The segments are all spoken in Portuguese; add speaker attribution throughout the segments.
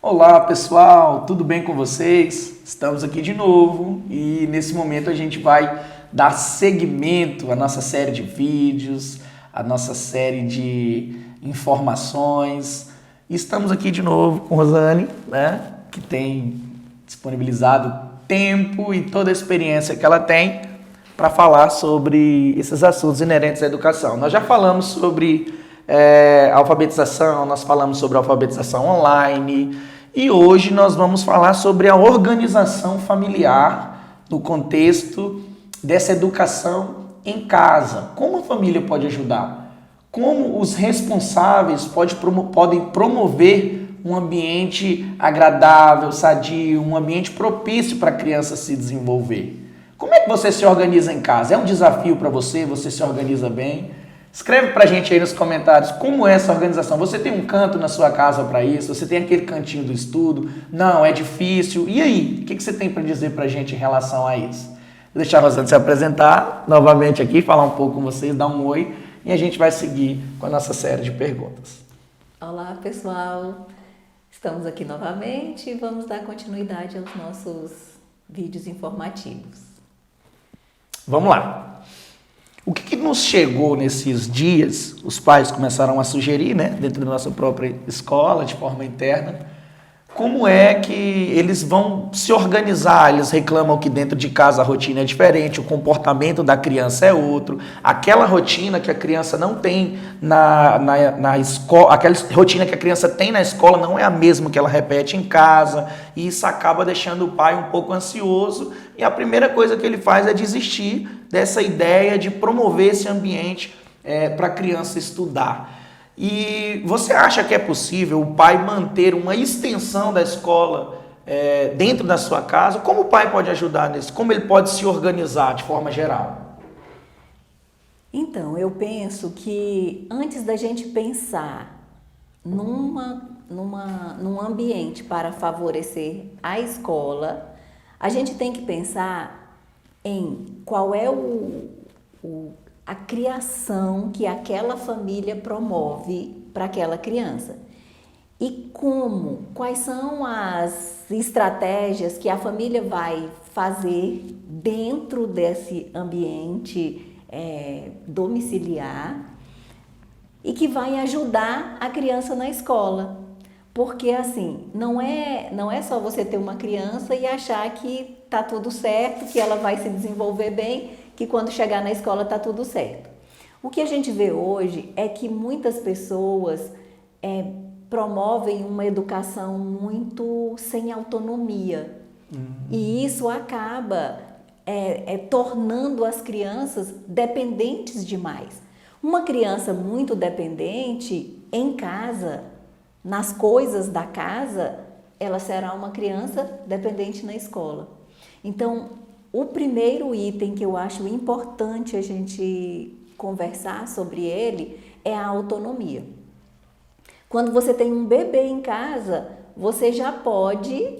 Speaker 1: Olá pessoal, tudo bem com vocês? Estamos aqui de novo e nesse momento a gente vai dar seguimento à nossa série de vídeos, à nossa série de informações. E estamos aqui de novo com Rosane, né, que tem disponibilizado tempo e toda a experiência que ela tem para falar sobre esses assuntos inerentes à educação. Nós já falamos sobre alfabetização, nós falamos sobre alfabetização online e hoje nós vamos falar sobre a organização familiar no contexto dessa educação em casa. Como a família pode ajudar? Como os responsáveis podem promover um ambiente agradável, sadio, um ambiente propício para a criança se desenvolver? Como é que você se organiza em casa? É um desafio para você? Você se organiza bem? Escreve pra gente aí nos comentários como é essa organização. Você tem um canto na sua casa para isso? Você tem aquele cantinho do estudo? Não, é difícil. E aí? O que você tem para dizer pra gente em relação a isso? Vou deixar a Rosane se apresentar novamente aqui, falar um pouco com vocês, dar um oi e a gente vai seguir com a nossa série de perguntas.
Speaker 2: Olá, pessoal. Estamos aqui novamente e vamos dar continuidade aos nossos vídeos informativos.
Speaker 1: Vamos lá. O que nos chegou nesses dias, os pais começaram a sugerir, né, dentro da nossa própria escola, de forma interna, como é que eles vão se organizar. Eles reclamam que dentro de casa a rotina é diferente, o comportamento da criança é outro, aquela rotina que a criança não tem na escola, aquela rotina que a criança tem na escola não é a mesma que ela repete em casa, e isso acaba deixando o pai um pouco ansioso, e a primeira coisa que ele faz é desistir dessa ideia de promover esse ambiente para a criança estudar. E você acha que é possível o pai manter uma extensão da escola dentro da sua casa? Como o pai pode ajudar nisso? Como ele pode se organizar de forma geral?
Speaker 2: Então, eu penso que antes da gente pensar num ambiente para favorecer a escola, a gente tem que pensar em qual é a criação que aquela família promove para aquela criança. E quais são as estratégias que a família vai fazer dentro desse ambiente domiciliar e que vai ajudar a criança na escola. Porque assim, não é só você ter uma criança e achar que tá tudo certo, que ela vai se desenvolver bem, que quando chegar na escola está tudo certo. O que a gente vê hoje é que muitas pessoas promovem uma educação muito sem autonomia. E isso acaba tornando as crianças dependentes demais. Uma criança muito dependente em casa, nas coisas da casa, ela será uma criança dependente na escola. Então, o primeiro item que eu acho importante a gente conversar sobre ele é a autonomia. Quando você tem um bebê em casa, você já pode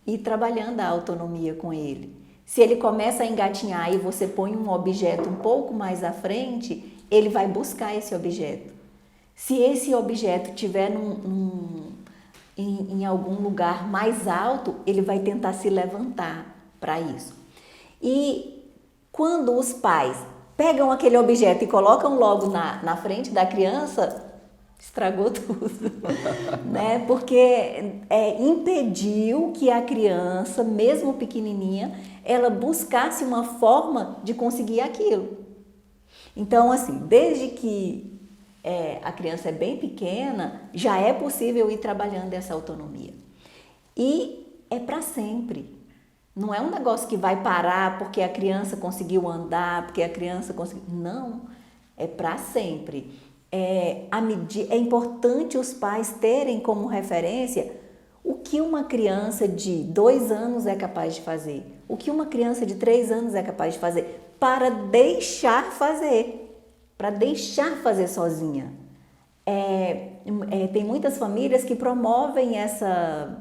Speaker 2: ir trabalhando a autonomia com ele. Se ele começa a engatinhar e você põe um objeto um pouco mais à frente, ele vai buscar esse objeto. Se esse objeto estiver em algum lugar mais alto, ele vai tentar se levantar para isso. E quando os pais pegam aquele objeto e colocam logo na frente da criança, estragou tudo, né? Porque impediu que a criança, mesmo pequenininha, ela buscasse uma forma de conseguir aquilo. Então, assim, desde que a criança é bem pequena, já é possível ir trabalhando essa autonomia. E é para sempre. Não é um negócio que vai parar porque a criança conseguiu andar, porque a criança conseguiu... Não, é para sempre. É importante os pais terem como referência o que uma criança de 2 anos é capaz de fazer, o que uma criança de 3 anos é capaz de fazer, para deixar fazer sozinha. Tem muitas famílias que promovem essa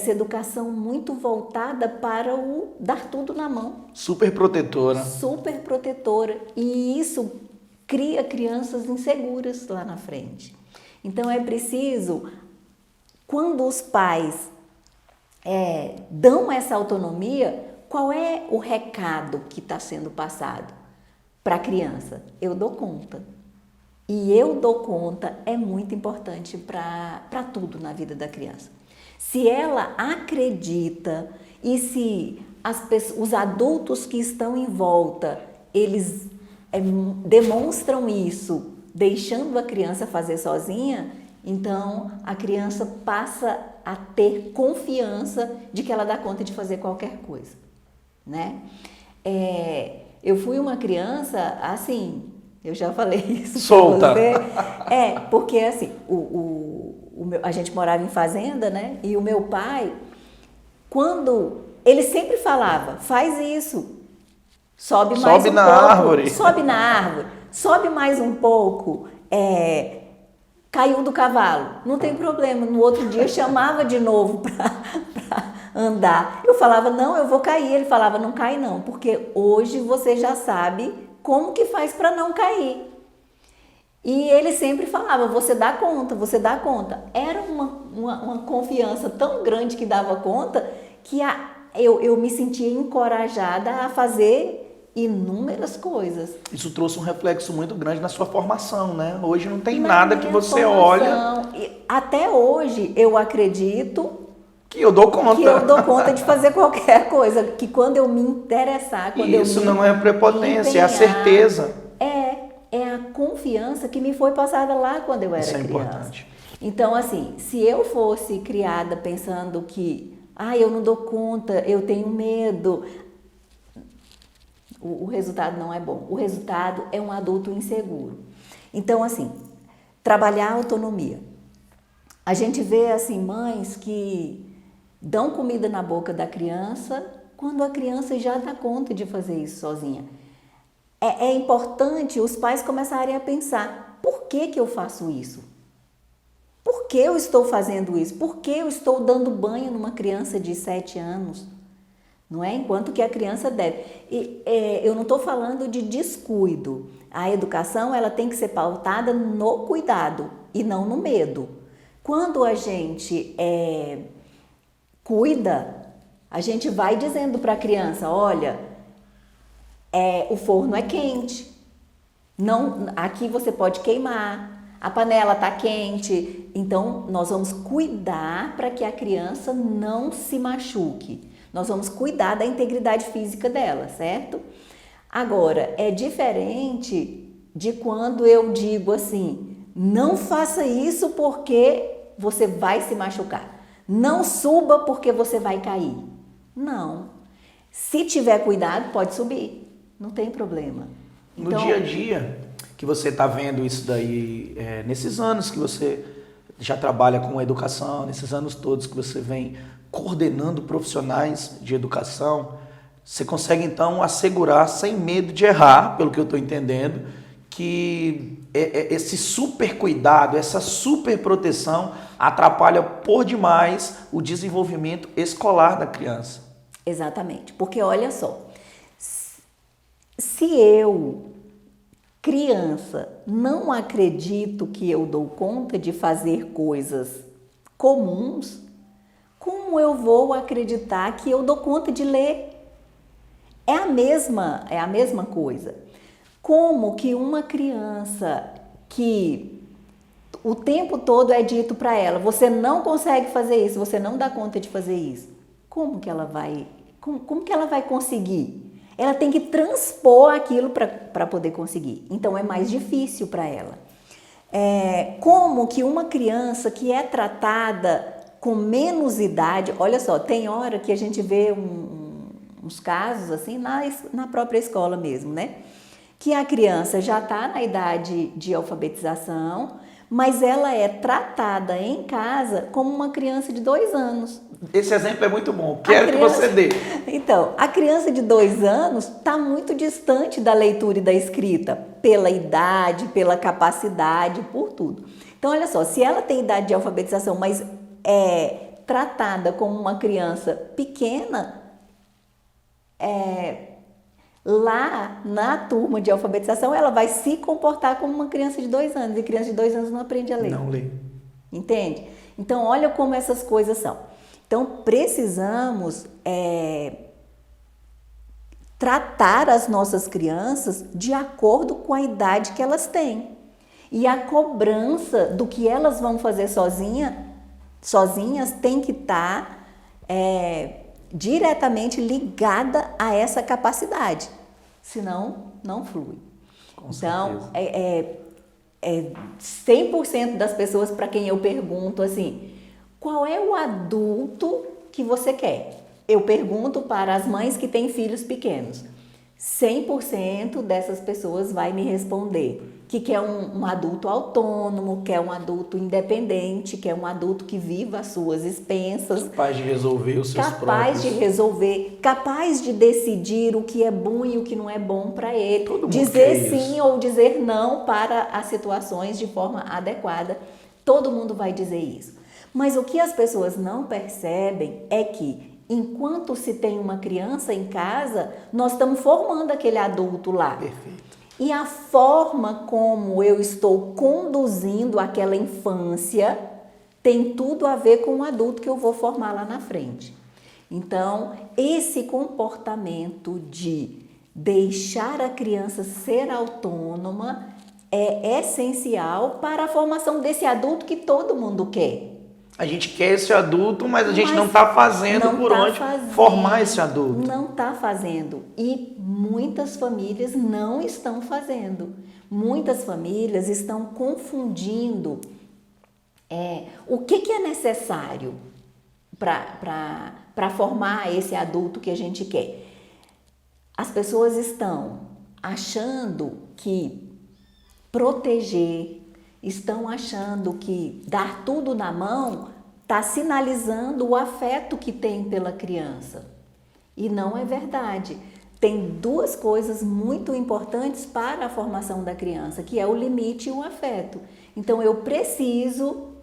Speaker 2: educação muito voltada para o dar tudo na mão.
Speaker 1: Super protetora.
Speaker 2: Super protetora. E isso cria crianças inseguras lá na frente. Então é preciso Quando os pais dão essa autonomia, qual é o recado que está sendo passado para a criança? Eu dou conta. E eu dou conta é muito importante para tudo na vida da criança. Se ela acredita e se os adultos que estão em volta, eles demonstram isso, deixando a criança fazer sozinha, então a criança passa a ter confiança de que ela dá conta de fazer qualquer coisa, né? Eu fui uma criança, assim, eu já falei isso
Speaker 1: solta.
Speaker 2: Pra você. Porque assim, a gente morava em fazenda, né? E o meu pai, ele sempre falava, faz isso, sobe mais um
Speaker 1: na
Speaker 2: pouco,
Speaker 1: árvore.
Speaker 2: sobe na árvore, sobe mais um pouco, caiu do cavalo, não tem problema, no outro dia chamava de novo para andar. Eu falava, não, eu vou cair. Ele falava, não cai não, porque hoje você já sabe como que faz para não cair. E ele sempre falava, você dá conta, você dá conta. Era uma confiança tão grande que dava conta que eu me sentia encorajada a fazer inúmeras coisas.
Speaker 1: Isso trouxe um reflexo muito grande na sua formação, né? Hoje não tem nada que você olha...
Speaker 2: Até hoje eu acredito
Speaker 1: que eu dou conta.
Speaker 2: Que eu dou conta de fazer qualquer coisa. Que quando eu me interessar, quando
Speaker 1: isso não é prepotência, é a certeza.
Speaker 2: É a confiança que me foi passada lá quando eu era criança. Isso é importante. Então, assim, se eu fosse criada pensando que, eu não dou conta, eu tenho medo, o resultado não é bom. O resultado é um adulto inseguro. Então, assim, trabalhar a autonomia. A gente vê, assim, mães que dão comida na boca da criança quando a criança já dá conta de fazer isso sozinha. É importante os pais começarem a pensar, por que eu faço isso? Por que eu estou fazendo isso? Por que eu estou dando banho numa criança de 7 anos? Não é? Enquanto que a criança deve. Eu não estou falando de descuido. A educação ela tem que ser pautada no cuidado e não no medo. Quando a gente cuida, a gente vai dizendo para a criança, olha, o forno é quente, não, aqui você pode queimar, a panela está quente, então nós vamos cuidar para que a criança não se machuque, nós vamos cuidar da integridade física dela, certo? Agora, é diferente de quando eu digo assim, não faça isso porque você vai se machucar. Não suba porque você vai cair. Não. Se tiver cuidado, pode subir. Não tem problema.
Speaker 1: No dia a dia, que você está vendo isso daí, nesses anos que você já trabalha com educação, nesses anos todos que você vem coordenando profissionais de educação, você consegue então assegurar, sem medo de errar, pelo que eu estou entendendo, que esse super cuidado, essa super proteção atrapalha por demais o desenvolvimento escolar da criança.
Speaker 2: Exatamente, porque olha só, se eu, criança, não acredito que eu dou conta de fazer coisas comuns, como eu vou acreditar que eu dou conta de ler? É a mesma coisa. Como que uma criança que o tempo todo é dito para ela, você não consegue fazer isso, você não dá conta de fazer isso. Como que ela vai conseguir? Ela tem que transpor aquilo para poder conseguir. Então é mais difícil para ela. Como que uma criança que é tratada com menos idade, olha só, tem hora que a gente vê uns casos assim na própria escola mesmo, né? Que a criança já está na idade de alfabetização, mas ela é tratada em casa como uma criança de 2 anos.
Speaker 1: Esse exemplo é muito bom, quero que você dê.
Speaker 2: Então, a criança de 2 anos está muito distante da leitura e da escrita, pela idade, pela capacidade, por tudo. Então, olha só, se ela tem idade de alfabetização, mas é tratada como uma criança pequena, lá na turma de alfabetização, ela vai se comportar como uma criança de 2 anos. E criança de 2 anos não aprende a ler.
Speaker 1: Não lê.
Speaker 2: Entende? Então, olha como essas coisas são. Então, precisamos tratar as nossas crianças de acordo com a idade que elas têm. E a cobrança do que elas vão fazer sozinhas tem que estar diretamente ligada a essa capacidade. Senão, não flui.
Speaker 1: Com
Speaker 2: então,
Speaker 1: certeza.
Speaker 2: 100% das pessoas para quem eu pergunto assim, qual é o adulto que você quer? Eu pergunto para as mães que têm filhos pequenos. 100% dessas pessoas vai me responder que quer um adulto autônomo, quer um adulto independente, quer um adulto que viva as suas expensas.
Speaker 1: Capaz de resolver os seus
Speaker 2: capaz de resolver, capaz de decidir o que é bom e o que não é bom para ele.
Speaker 1: Todo mundo
Speaker 2: dizer
Speaker 1: quer
Speaker 2: sim
Speaker 1: isso.
Speaker 2: ou dizer não para as situações de forma adequada. Todo mundo vai dizer isso. Mas o que as pessoas não percebem é que enquanto se tem uma criança em casa, nós estamos formando aquele adulto lá.
Speaker 1: Perfeito.
Speaker 2: E a forma como eu estou conduzindo aquela infância tem tudo a ver com o adulto que eu vou formar lá na frente. Então, esse comportamento de deixar a criança ser autônoma é essencial para a formação desse adulto que todo mundo quer.
Speaker 1: A gente quer esse adulto, mas a gente não está fazendo por onde formar esse adulto.
Speaker 2: Não está fazendo. E muitas famílias não estão fazendo. Muitas famílias estão confundindo o que é necessário para formar esse adulto que a gente quer. As pessoas estão achando que proteger, estão achando que dar tudo na mão está sinalizando o afeto que tem pela criança. E não é verdade. Tem duas coisas muito importantes para a formação da criança, que é o limite e o afeto. Então, eu preciso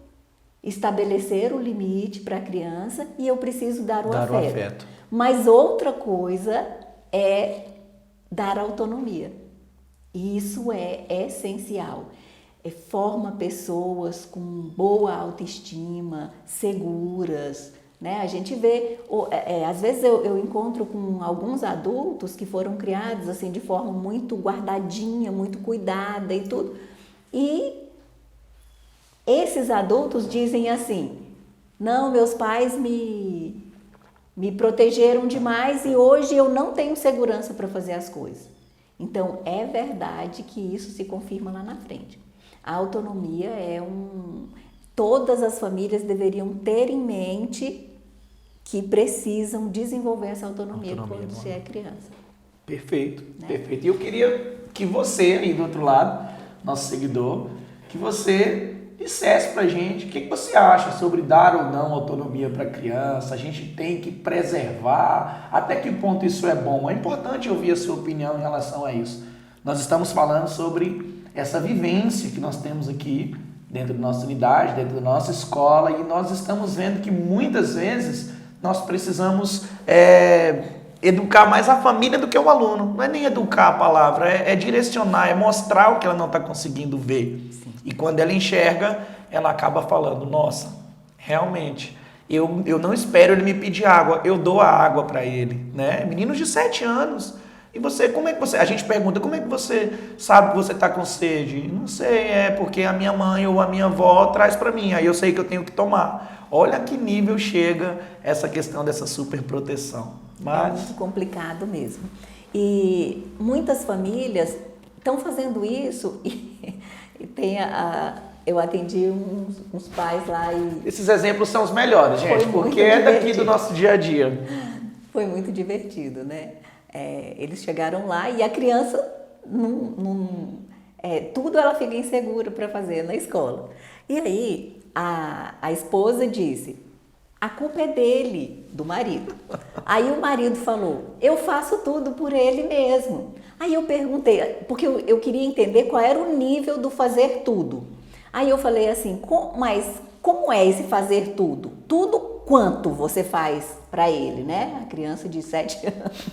Speaker 2: estabelecer o limite para a criança e eu preciso dar o afeto. Mas outra coisa é dar autonomia. E isso é essencial. Forma pessoas com boa autoestima, seguras, né? A gente vê, às vezes eu encontro com alguns adultos que foram criados assim de forma muito guardadinha, muito cuidada e tudo. E esses adultos dizem assim, não, meus pais me protegeram demais e hoje eu não tenho segurança para fazer as coisas. Então, é verdade que isso se confirma lá na frente. A autonomia todas as famílias deveriam ter em mente que precisam desenvolver essa autonomia quando se é criança.
Speaker 1: Perfeito, né? Perfeito. E eu queria que você aí do outro lado, nosso seguidor, que você dissesse pra gente o que você acha sobre dar ou não autonomia para a criança. A gente tem que preservar, até que ponto isso é bom. É importante ouvir a sua opinião em relação a isso. Nós estamos falando sobre essa vivência que nós temos aqui dentro da nossa unidade, dentro da nossa escola, e nós estamos vendo que muitas vezes nós precisamos educar mais a família do que o aluno. Não é nem educar a palavra, é direcionar, é mostrar o que ela não está conseguindo ver. Sim. E quando ela enxerga, ela acaba falando, nossa, realmente, eu não espero ele me pedir água, eu dou a água para ele, né? Meninos de 7 anos... E você, como é que você... A gente pergunta, como é que você sabe que você está com sede? Não sei, é porque a minha mãe ou a minha avó traz para mim, aí eu sei que eu tenho que tomar. Olha que nível chega essa questão dessa superproteção. Mas...
Speaker 2: É muito complicado mesmo. E muitas famílias estão fazendo isso e tem eu atendi uns pais lá e...
Speaker 1: Esses exemplos são os melhores, gente, porque é daqui do nosso dia a dia.
Speaker 2: Foi muito divertido, né? Eles chegaram lá e a criança, tudo ela fica insegura para fazer na escola. E aí a esposa disse, a culpa é dele, do marido. Aí o marido falou, eu faço tudo por ele mesmo. Aí eu perguntei, porque eu queria entender qual era o nível do fazer tudo. Aí eu falei assim, mas como é esse fazer tudo? Tudo quanto você faz para ele, né? A criança de 7 anos.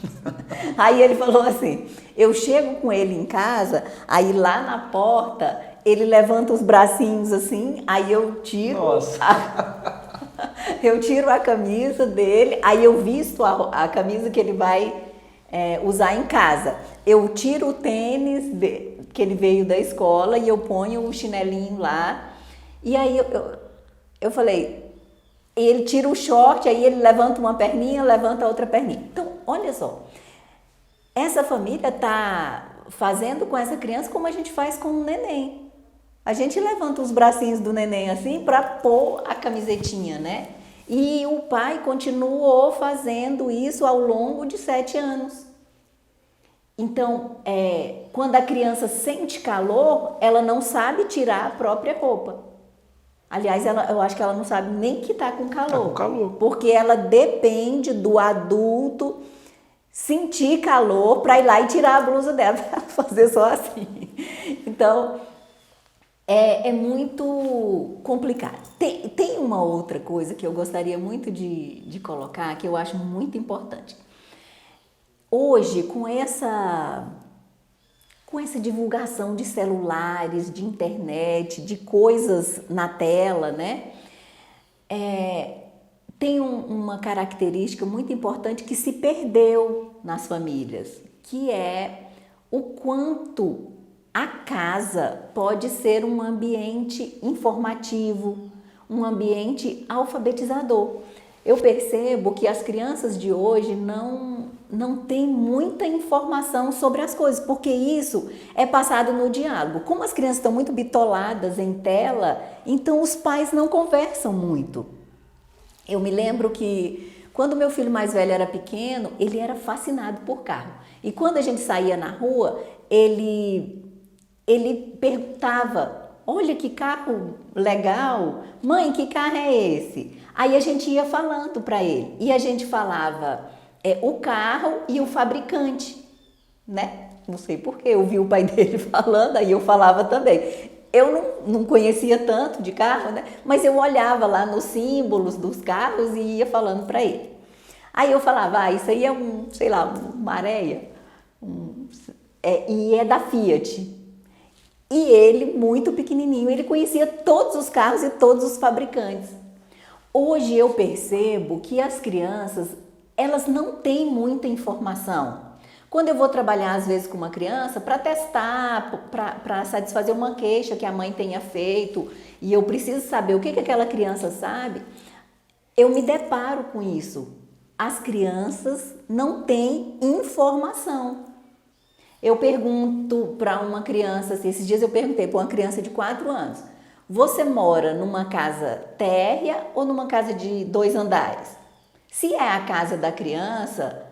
Speaker 2: Aí ele falou assim, eu chego com ele em casa, aí lá na porta ele levanta os bracinhos assim, aí eu tiro
Speaker 1: Nossa.
Speaker 2: eu tiro a camisa dele, aí eu visto a camisa que ele vai usar em casa. Eu tiro o tênis que ele veio da escola e eu ponho o chinelinho lá. E aí eu falei, ele tira o short, aí ele levanta uma perninha, levanta a outra perninha. Então, olha só, essa família está fazendo com essa criança como a gente faz com o neném. A gente levanta os bracinhos do neném assim para pôr a camisetinha, né? E o pai continuou fazendo isso ao longo de 7 anos. Então, quando a criança sente calor, ela não sabe tirar a própria roupa. Aliás, eu acho que ela não sabe nem que está com calor.
Speaker 1: Tá com calor.
Speaker 2: Porque ela depende do adulto sentir calor para ir lá e tirar a blusa dela, para fazer só assim. Então, é muito complicado. Tem uma outra coisa que eu gostaria muito de colocar, que eu acho muito importante. Hoje, com essa divulgação de celulares, de internet, de coisas na tela, né? Tem uma característica muito importante que se perdeu nas famílias, que é o quanto a casa pode ser um ambiente informativo, um ambiente alfabetizador. Eu percebo que as crianças de hoje não têm muita informação sobre as coisas, porque isso é passado no diálogo. Como as crianças estão muito bitoladas em tela, então os pais não conversam muito. Eu me lembro que quando meu filho mais velho era pequeno, ele era fascinado por carro. E quando a gente saía na rua, ele perguntava, olha que carro legal, mãe, que carro é esse? Aí a gente ia falando para ele, e a gente falava o carro e o fabricante, né? Não sei porquê, eu vi o pai dele falando, aí eu falava também. Eu não conhecia tanto de carro, né? Mas eu olhava lá nos símbolos dos carros e ia falando para ele. Aí eu falava, isso aí é uma areia, e é da Fiat. E ele, muito pequenininho, ele conhecia todos os carros e todos os fabricantes. Hoje eu percebo que as crianças, elas não têm muita informação. Quando eu vou trabalhar, às vezes, com uma criança, para testar, para satisfazer uma queixa que a mãe tenha feito, e eu preciso saber o que aquela criança sabe, eu me deparo com isso. As crianças não têm informação. Eu pergunto para uma criança, esses dias eu perguntei para uma criança de 4 anos, você mora numa casa térrea ou numa casa de 2 andares? Se é a casa da criança,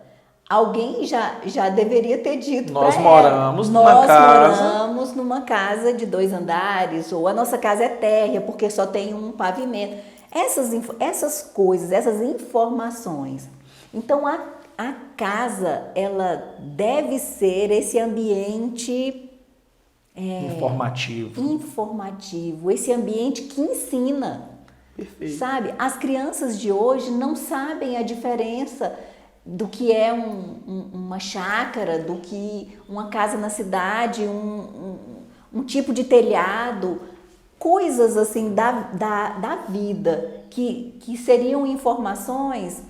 Speaker 2: alguém já deveria ter dito para ela.
Speaker 1: Nós moramos
Speaker 2: numa casa de 2 andares, ou a nossa casa é térrea porque só tem um pavimento. Essas coisas, essas informações. Então, a casa, ela deve ser esse ambiente informativo, esse ambiente que ensina.
Speaker 1: Perfeito.
Speaker 2: Sabe? As crianças de hoje não sabem a diferença do que é uma chácara, do que uma casa na cidade, um tipo de telhado, coisas assim da vida que seriam informações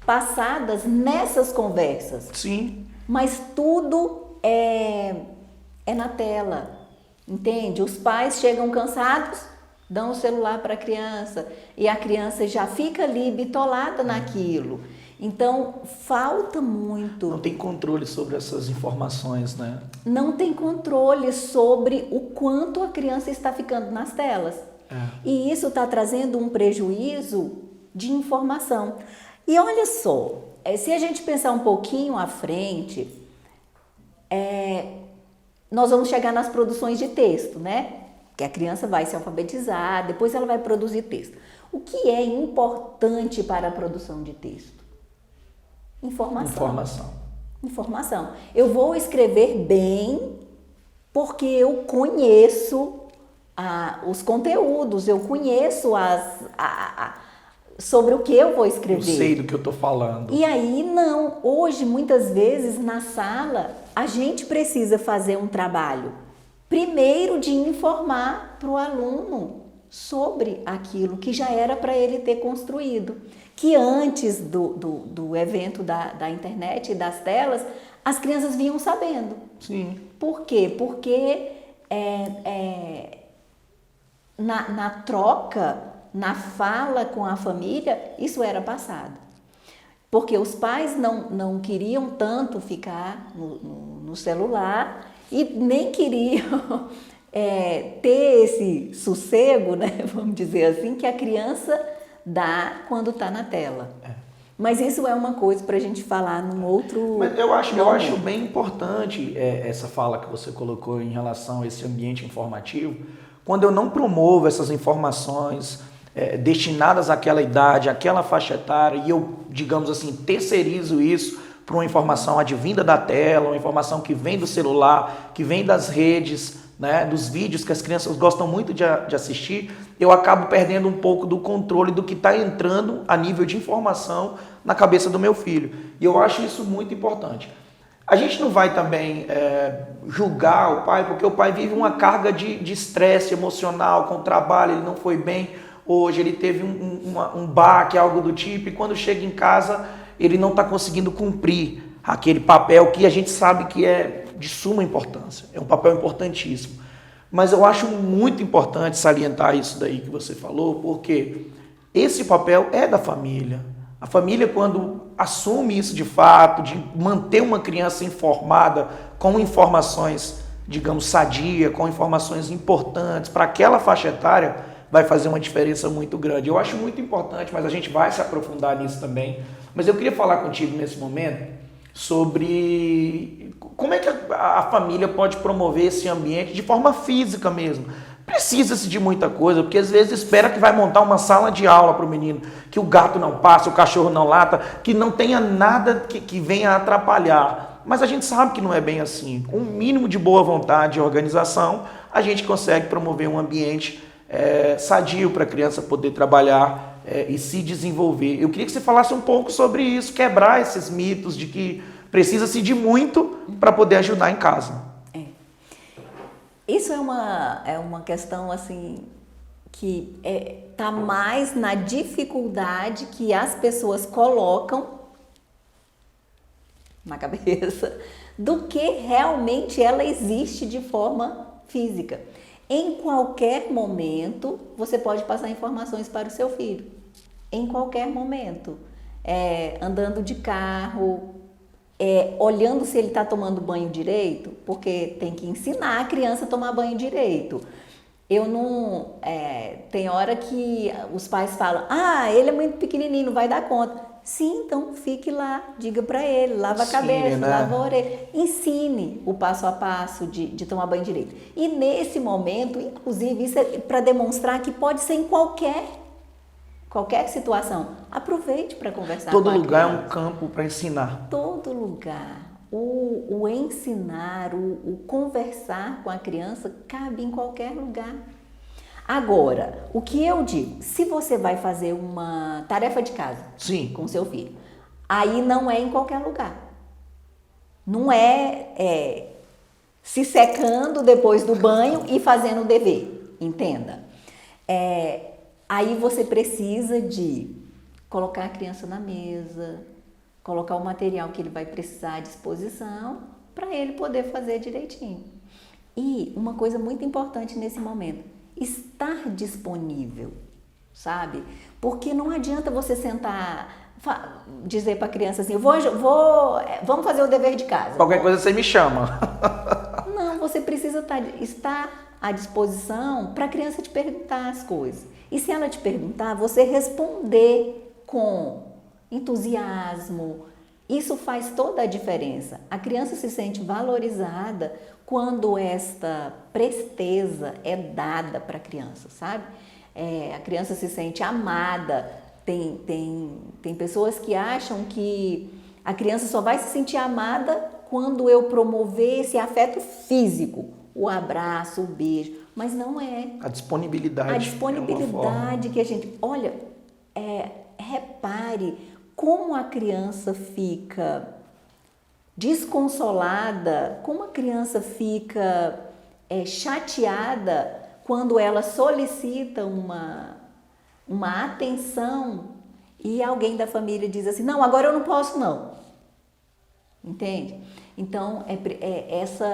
Speaker 2: passadas nessas conversas.
Speaker 1: Sim.
Speaker 2: Mas tudo é na tela, entende? Os pais chegam cansados, dão o celular para a criança e a criança já fica ali bitolada naquilo. Então, falta muito.
Speaker 1: Não tem controle sobre essas informações, né?
Speaker 2: Não tem controle sobre o quanto a criança está ficando nas telas. E isso está trazendo um prejuízo de informação. E olha só, se a gente pensar um pouquinho à frente, nós vamos chegar nas produções de texto, né? Que a criança vai se alfabetizar, depois ela vai produzir texto. O que é importante para a produção de texto? Informação. Eu vou escrever bem porque eu conheço os conteúdos, eu conheço sobre o que eu vou escrever.
Speaker 1: Eu sei do que eu estou falando.
Speaker 2: E aí não, hoje muitas vezes na sala a gente precisa fazer um trabalho Primeiro de informar para o aluno sobre aquilo que já era para ele ter construído. Que antes do evento da internet e das telas, as crianças vinham sabendo.
Speaker 1: Sim.
Speaker 2: Por quê? Porque na troca, na fala com a família, isso era passado. Porque os pais não queriam tanto ficar no celular e nem queriam ter esse sossego, né, vamos dizer assim, que a criança dá quando está na tela. Mas isso é uma coisa para a gente falar num outro...
Speaker 1: Mas eu acho bem importante essa fala que você colocou em relação a esse ambiente informativo. Quando eu não promovo essas informações destinadas àquela idade, àquela faixa etária, e eu, digamos assim, terceirizo isso para uma informação advinda da tela, uma informação que vem do celular, que vem das redes, né, dos vídeos que as crianças gostam muito de assistir, eu acabo perdendo um pouco do controle do que está entrando a nível de informação na cabeça do meu filho. E eu acho isso muito importante. A gente não vai também julgar o pai, porque o pai vive uma carga de estresse emocional com o trabalho, ele não foi bem hoje, ele teve um baque, algo do tipo, e quando chega em casa ele não está conseguindo cumprir aquele papel que a gente sabe que é de suma importância, é um papel importantíssimo. Mas eu acho muito importante salientar isso daí que você falou, porque esse papel é da família. A família, quando assume isso de fato, de manter uma criança informada com informações, digamos, sadia, com informações importantes para aquela faixa etária, vai fazer uma diferença muito grande. Eu acho muito importante, mas a gente vai se aprofundar nisso também. Mas eu queria falar contigo nesse momento sobre como é que a família pode promover esse ambiente de forma física mesmo. Precisa-se de muita coisa, porque às vezes espera que vai montar uma sala de aula para o menino, que o gato não passe, o cachorro não lata, que não tenha nada que venha atrapalhar. Mas a gente sabe que não é bem assim. Com um mínimo de boa vontade e organização, a gente consegue promover um ambiente sadio para a criança poder trabalhar e se desenvolver. Eu queria que você falasse um pouco sobre isso, quebrar esses mitos de que precisa-se de muito para poder ajudar em casa.
Speaker 2: Isso é uma questão assim que está mais na dificuldade que as pessoas colocam na cabeça do que realmente ela existe de forma física. Em qualquer momento, você pode passar informações para o seu filho. Em qualquer momento. Andando de carro, olhando se ele está tomando banho direito, porque tem que ensinar a criança a tomar banho direito. Eu não... tem hora que os pais falam, ele é muito pequenininho, não vai dar conta. Sim, então fique lá, diga para ele, lava a cabeça, né? Lava a orelha, ensine o passo a passo de tomar banho direito. E nesse momento, inclusive, isso é para demonstrar que pode ser em qualquer situação. Aproveite para conversar com a criança.
Speaker 1: Todo lugar é um campo para ensinar.
Speaker 2: Todo lugar. O ensinar, o conversar com a criança cabe em qualquer lugar. Agora, o que eu digo, se você vai fazer uma tarefa de casa com seu filho, aí não é em qualquer lugar. Não se secando depois do banho e fazendo o dever, entenda. Aí você precisa de colocar a criança na mesa, colocar o material que ele vai precisar à disposição para ele poder fazer direitinho. E uma coisa muito importante nesse momento, estar disponível, sabe? Porque não adianta você sentar, dizer para a criança assim, vamos fazer o dever de casa.
Speaker 1: Qualquer coisa você me chama.
Speaker 2: Não, você precisa estar à disposição para a criança te perguntar as coisas. E se ela te perguntar, você responder com entusiasmo. Isso faz toda a diferença. A criança se sente valorizada quando esta presteza é dada para a criança, sabe? A criança se sente amada. Tem pessoas que acham que a criança só vai se sentir amada quando eu promover esse afeto físico, o abraço, o beijo, mas não é.
Speaker 1: A disponibilidade.
Speaker 2: A disponibilidade que a gente... Olha, repare como a criança fica desconsolada, como a criança fica chateada quando ela solicita uma atenção e alguém da família diz assim, não, agora eu não posso não. Entende? Então,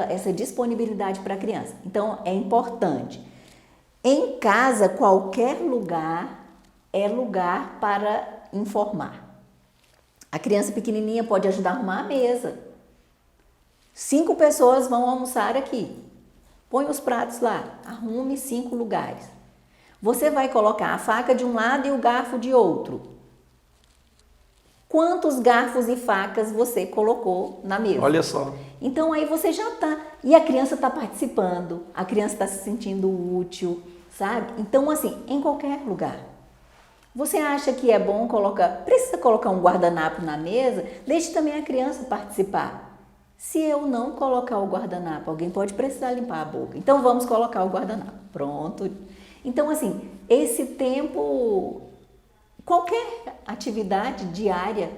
Speaker 2: essa disponibilidade para a criança. Então, é importante. Em casa, qualquer lugar é lugar para informar. A criança pequenininha pode ajudar a arrumar a mesa. 5 pessoas vão almoçar aqui. Põe os pratos lá, arrume 5 lugares. Você vai colocar a faca de um lado e o garfo de outro. Quantos garfos e facas você colocou na mesa?
Speaker 1: Olha só.
Speaker 2: Então aí você já está. E a criança está participando, a criança está se sentindo útil, sabe? Então assim, em qualquer lugar. Você acha que é bom precisa colocar um guardanapo na mesa? Deixe também a criança participar. Se eu não colocar o guardanapo, alguém pode precisar limpar a boca. Então vamos colocar o guardanapo. Pronto. Então assim, esse tempo, qualquer atividade diária,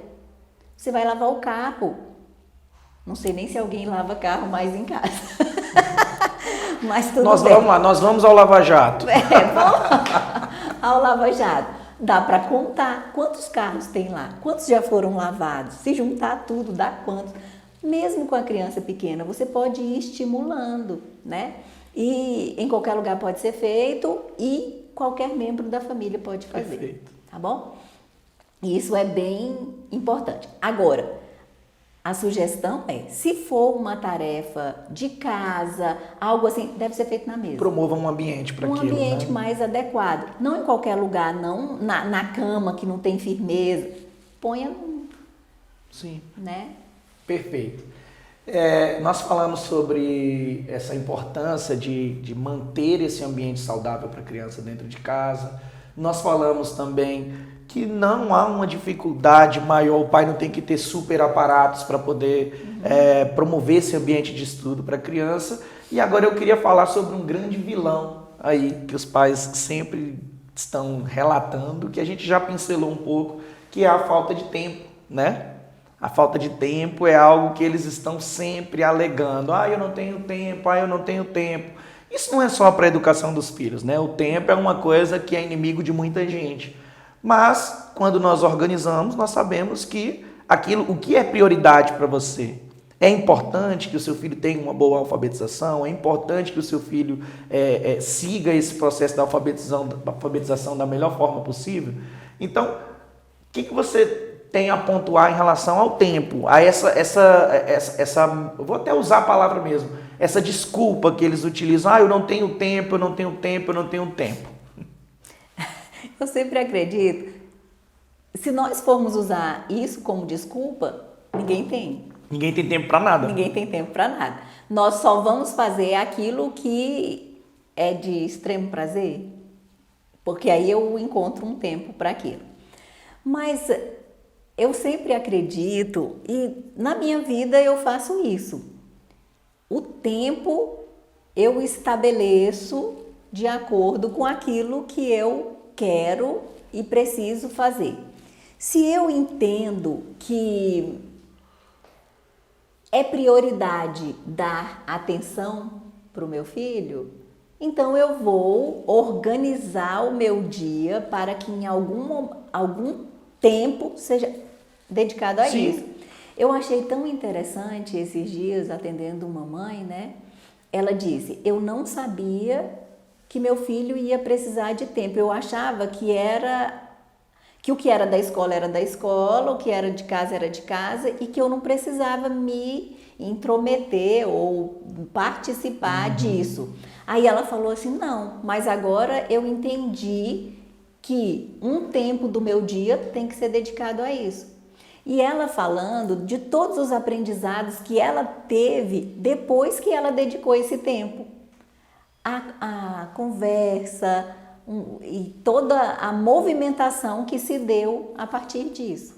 Speaker 2: você vai lavar o carro. Não sei nem se alguém lava carro mais em casa. Mas tudo bem.
Speaker 1: Vamos lá, nós vamos ao Lava Jato.
Speaker 2: Vamos ao Lava Jato. Dá para contar quantos carros tem lá, quantos já foram lavados. Se juntar tudo, dá quantos. Mesmo com a criança pequena, você pode ir estimulando, né? E em qualquer lugar pode ser feito e qualquer membro da família pode fazer.
Speaker 1: Perfeito.
Speaker 2: Tá bom? E isso é bem importante. Agora, a sugestão se for uma tarefa de casa, algo assim, deve ser feito na mesa.
Speaker 1: Promova um ambiente para aquilo.
Speaker 2: Um ambiente
Speaker 1: né?
Speaker 2: mais adequado. Não em qualquer lugar, não na cama que não tem firmeza. Ponha.
Speaker 1: Sim.
Speaker 2: Né?
Speaker 1: Perfeito. Nós falamos sobre essa importância de manter esse ambiente saudável para a criança dentro de casa. Nós falamos também que não há uma dificuldade maior, o pai não tem que ter super aparatos para poder promover esse ambiente de estudo para a criança. E agora eu queria falar sobre um grande vilão aí, que os pais sempre estão relatando, que a gente já pincelou um pouco, que é a falta de tempo, né? A falta de tempo é algo que eles estão sempre alegando. Eu não tenho tempo, eu não tenho tempo. Isso não é só para a educação dos filhos, né? O tempo é uma coisa que é inimigo de muita gente. Mas, quando nós organizamos, nós sabemos que o que é prioridade para você. É importante que o seu filho tenha uma boa alfabetização, é importante que o seu filho siga esse processo da alfabetização da melhor forma possível. Então, o que você tem a pontuar em relação ao tempo, a vou até usar a palavra mesmo, essa desculpa que eles utilizam, eu não tenho tempo, eu não tenho tempo, eu não tenho tempo.
Speaker 2: Eu sempre acredito, se nós formos usar isso como desculpa, ninguém tem.
Speaker 1: Ninguém tem tempo para nada.
Speaker 2: Ninguém tem tempo para nada. Nós só vamos fazer aquilo que é de extremo prazer, porque aí eu encontro um tempo para aquilo. Mas eu sempre acredito, e na minha vida eu faço isso. O tempo eu estabeleço de acordo com aquilo que eu quero e preciso fazer. Se eu entendo que é prioridade dar atenção para o meu filho, então eu vou organizar o meu dia para que em algum tempo seja dedicado a
Speaker 1: Sim.
Speaker 2: isso. Eu achei tão interessante esses dias atendendo uma mãe, né? Ela disse, eu não sabia que meu filho ia precisar de tempo. Eu achava que o que era da escola, o que era de casa e que eu não precisava me intrometer ou participar disso. Aí ela falou assim, não, mas agora eu entendi que um tempo do meu dia tem que ser dedicado a isso. E ela falando de todos os aprendizados que ela teve depois que ela dedicou esse tempo. A conversa e toda a movimentação que se deu a partir disso.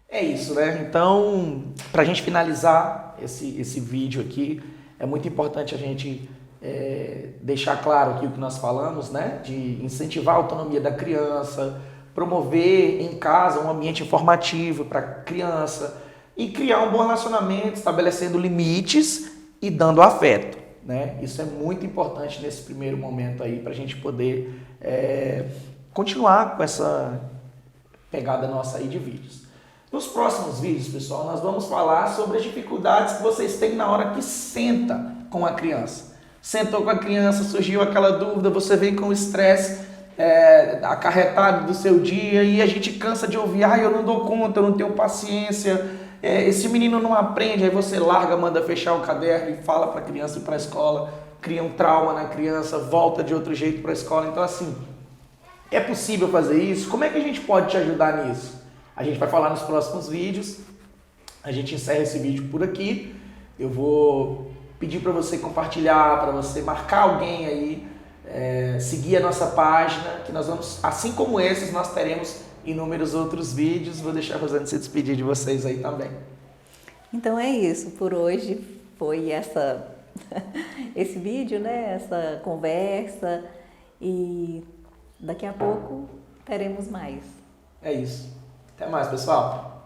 Speaker 1: É isso, né? Então, para a gente finalizar esse vídeo aqui, é muito importante a gente deixar claro aqui o que nós falamos, né? De incentivar a autonomia da criança, promover em casa um ambiente informativo para a criança e criar um bom relacionamento, estabelecendo limites e dando afeto. né? Isso é muito importante nesse primeiro momento aí, para a gente poder continuar com essa pegada nossa aí de vídeos. Nos próximos vídeos, pessoal, nós vamos falar sobre as dificuldades que vocês têm na hora que senta com a criança. Sentou com a criança, surgiu aquela dúvida, você vem com o estresse acarretado do seu dia e a gente cansa de ouvir, eu não dou conta, eu não tenho paciência, esse menino não aprende, aí você larga, manda fechar o caderno e fala para a criança ir para a escola, cria um trauma na criança, volta de outro jeito para a escola. Então assim, é possível fazer isso? Como é que a gente pode te ajudar nisso? A gente vai falar nos próximos vídeos, a gente encerra esse vídeo por aqui, eu vou pedir para você compartilhar, para você marcar alguém aí, seguir a nossa página, que nós vamos, assim como esses, nós teremos inúmeros outros vídeos. Vou deixar a Rosane se despedir de vocês aí também.
Speaker 2: Então é isso, por hoje foi esse vídeo, né? Essa conversa, e daqui a pouco teremos mais.
Speaker 1: É isso. Até mais, pessoal.